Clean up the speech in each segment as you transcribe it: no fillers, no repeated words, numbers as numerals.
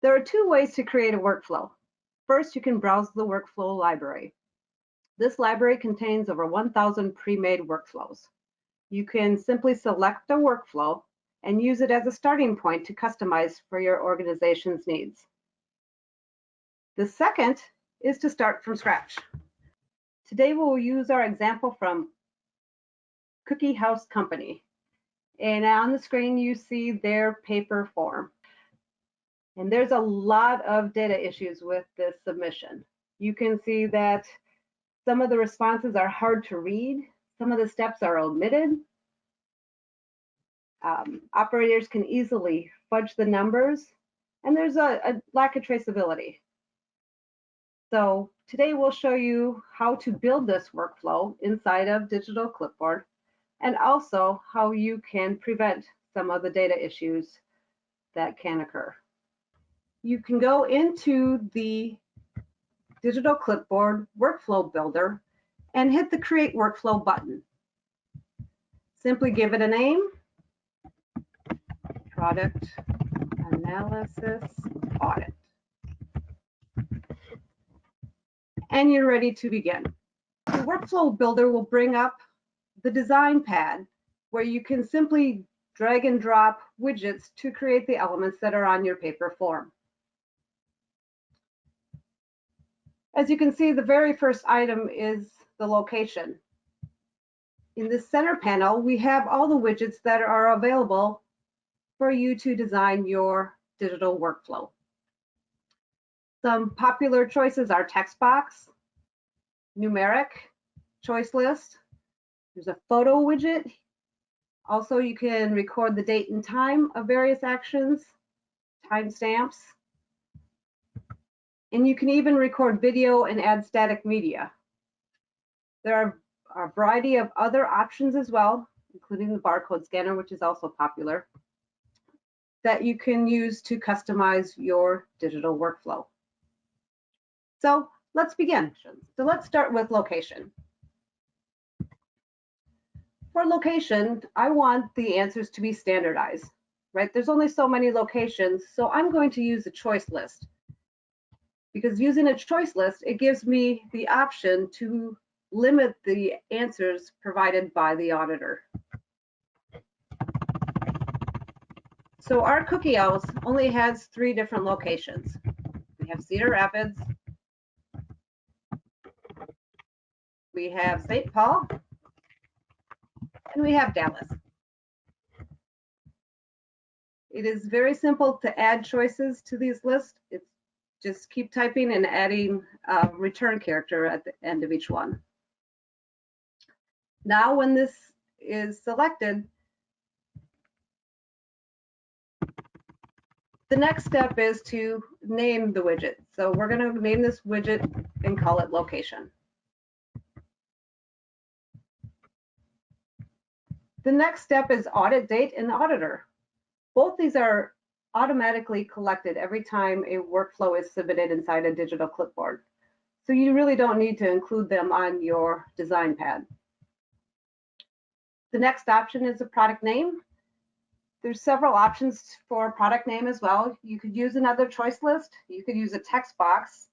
There are two ways to create a workflow. First, you can browse the workflow library. This library contains over 1,000 pre-made workflows. You can simply select a workflow and use it as a starting point to customize for your organization's needs. The second is to start from scratch. Today we'll use our example from Cookie House Company. And on the screen you see their paper form. And there's a lot of data issues with this submission. You can see that some of the responses are hard to read, some of the steps are omitted. Operators can easily fudge the numbers, and there's a lack of traceability. So today we'll show you how to build this workflow inside of Digital Clipboard, and also how you can prevent some of the data issues that can occur. You can go into the Digital Clipboard Workflow Builder and hit the Create Workflow button. Simply give it a name, Product Analysis Audit. And you're ready to begin. The Workflow Builder will bring up the design pad where you can simply drag and drop widgets to create the elements that are on your paper form. As you can see, the very first item is the location. In the center panel, we have all the widgets that are available for you to design your digital workflow. Some popular choices are text box, numeric, choice list. There's a photo widget. Also, you can record the date and time of various actions, timestamps, and you can even record video and add static media. There are a variety of other options as well, including the barcode scanner, which is also popular, that you can use to customize your digital workflow. So let's begin. So let's start with location. For location, I want the answers to be standardized, right? There's only so many locations, so I'm going to use a choice list. Because using a choice list, it gives me the option to limit the answers provided by the auditor. So our Cookie House only has 3 different locations. We have Cedar Rapids, we have St. Paul, and we have Dallas. It is very simple to add choices to these lists. It's just keep typing and adding a return character at the end of each one. Now when this is selected, the next step is to name the widget. So we're going to name this widget and call it location. The next step is audit date and auditor. Both these are automatically collected every time a workflow is submitted inside a digital clipboard. So you really don't need to include them on your design pad. The next option is a product name. There's several options for product name as well. You could use another choice list. You could use a text box,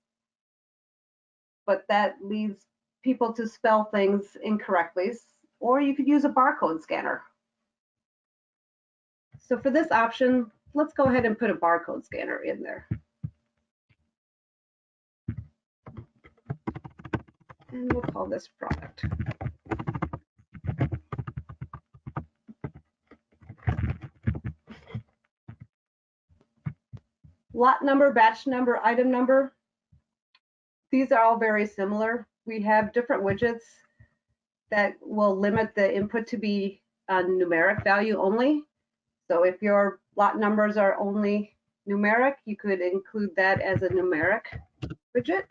but that leads people to spell things incorrectly. Or you could use a barcode scanner. So for this option, let's go ahead and put a barcode scanner in there. And we'll call this product. Lot number, batch number, item number. These are all very similar. We have different widgets that will limit the input to be a numeric value only. So if your lot numbers are only numeric, you could include that as a numeric widget.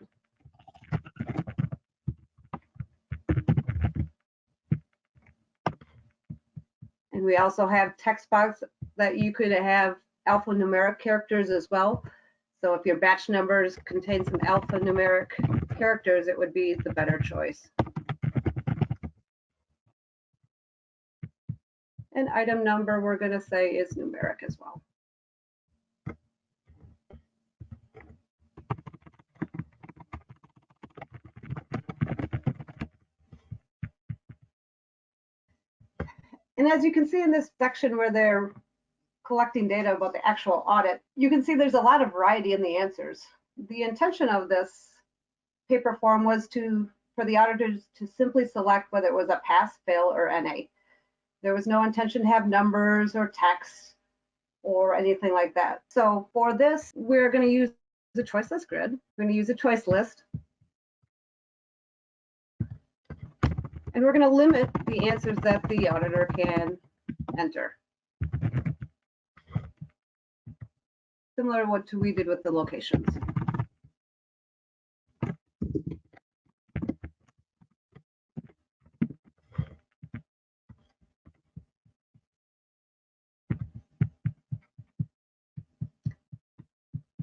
And we also have text box that you could have alphanumeric characters as well. So if your batch numbers contain some alphanumeric characters, it would be the better choice. And item number we're going to say is numeric as well. And as you can see in this section where they're collecting data about the actual audit, you can see there's a lot of variety in the answers. The intention of this paper form was for the auditors to simply select whether it was a pass, fail, or NA. There was no intention to have numbers or text or anything like that. So for this, we're going to use the choice list grid. We're going to use a choice list. And we're going to limit the answers that the auditor can enter. Similar to what we did with the locations.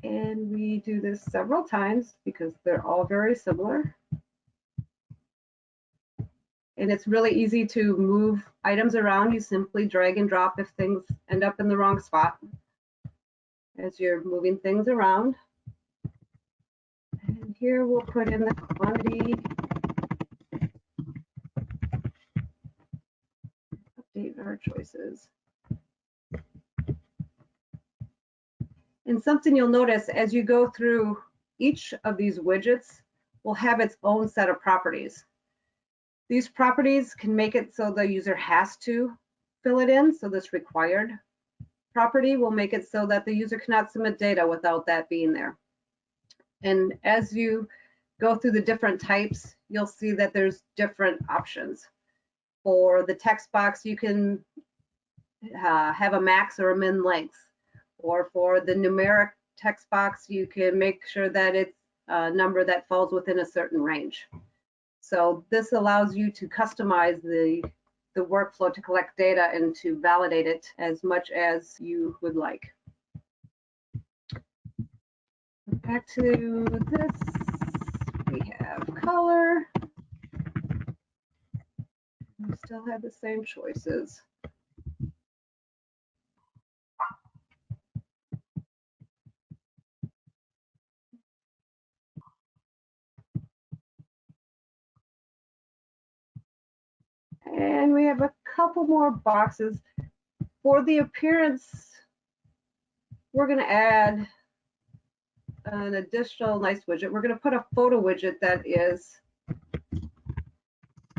And we do this several times because they're all very similar. And it's really easy to move items around. You simply drag and drop if things end up in the wrong spot as you're moving things around. And here we'll put in the quantity. Update our choices. And something you'll notice as you go through each of these widgets will have its own set of properties. These properties can make it so the user has to fill it in. So this required property will make it so that the user cannot submit data without that being there. And as you go through the different types, you'll see that there's different options. For the text box, you can have a max or a min length. Or for the numeric text box, you can make sure that it's a number that falls within a certain range. So this allows you to customize the workflow to collect data and to validate it as much as you would like. Back to this, we have color. We still have the same choices. And we have a couple more boxes. For the appearance, we're going to add an additional nice widget. We're going to put a photo widget that is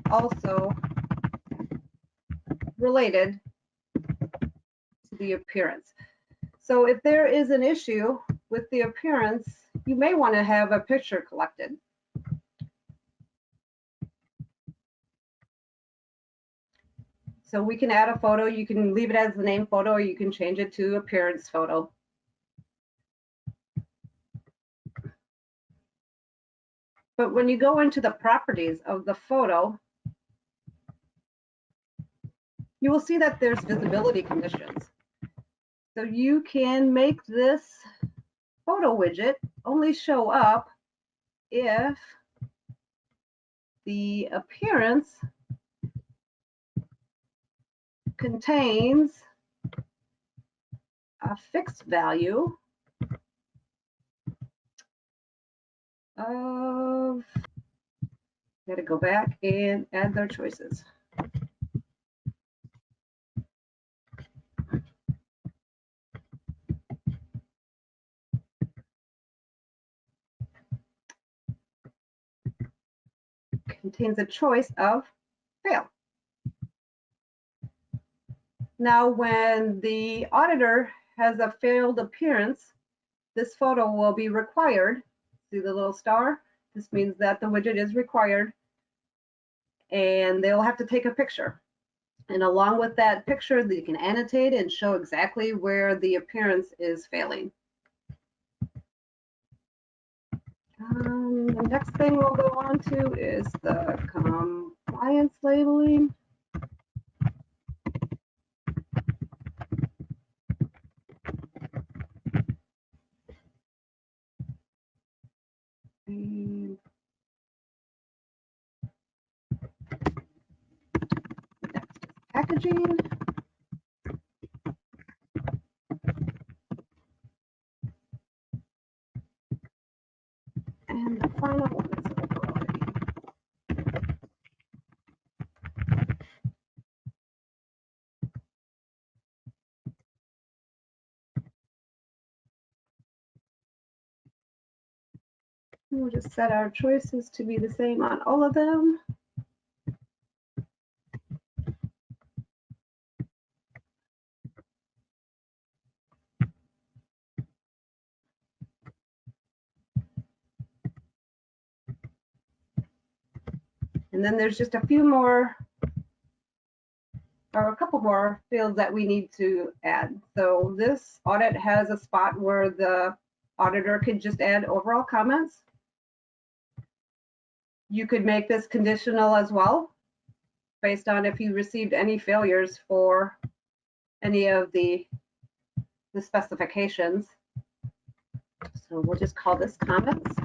also related to the appearance. So if there is an issue with the appearance, you may want to have a picture collected. So we can add a photo. You can leave it as the name photo, or you can change it to appearance photo. But when you go into the properties of the photo, you will see that there's visibility conditions. So you can make this photo widget only show up if the appearance contains a fixed value of, got to go back and add their choices. Contains a choice of fail. Now, when the auditor has a failed appearance, this photo will be required. See the little star? This means that the widget is required, and they'll have to take a picture. And along with that picture, they can annotate and show exactly where the appearance is failing. The next thing we'll go on to is the compliance labeling. And next is packaging. And the final one is overriding. We'll just set our choices to be the same on all of them. And then there's just a few more, or a couple more fields that we need to add. So this audit has a spot where the auditor could just add overall comments. You could make this conditional as well, based on if you received any failures for any of the specifications. So we'll just call this comments.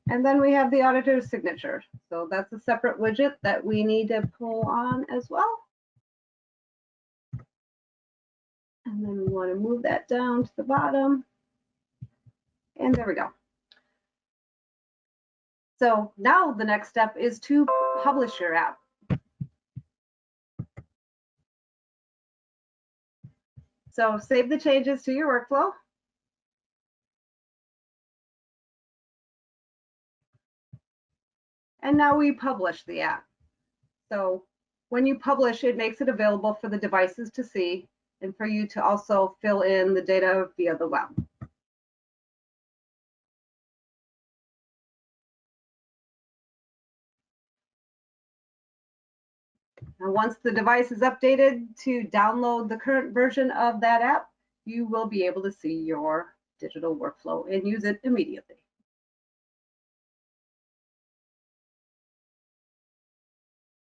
And then we have the auditor's signature. So that's a separate widget that we need to pull on as well. And then we want to move that down to the bottom. And there we go. So now the next step is to publish your app. So save the changes to your workflow. And now we publish the app. So when you publish, it makes it available for the devices to see and for you to also fill in the data via the web. Now, once the device is updated to download the current version of that app, you will be able to see your digital workflow and use it immediately.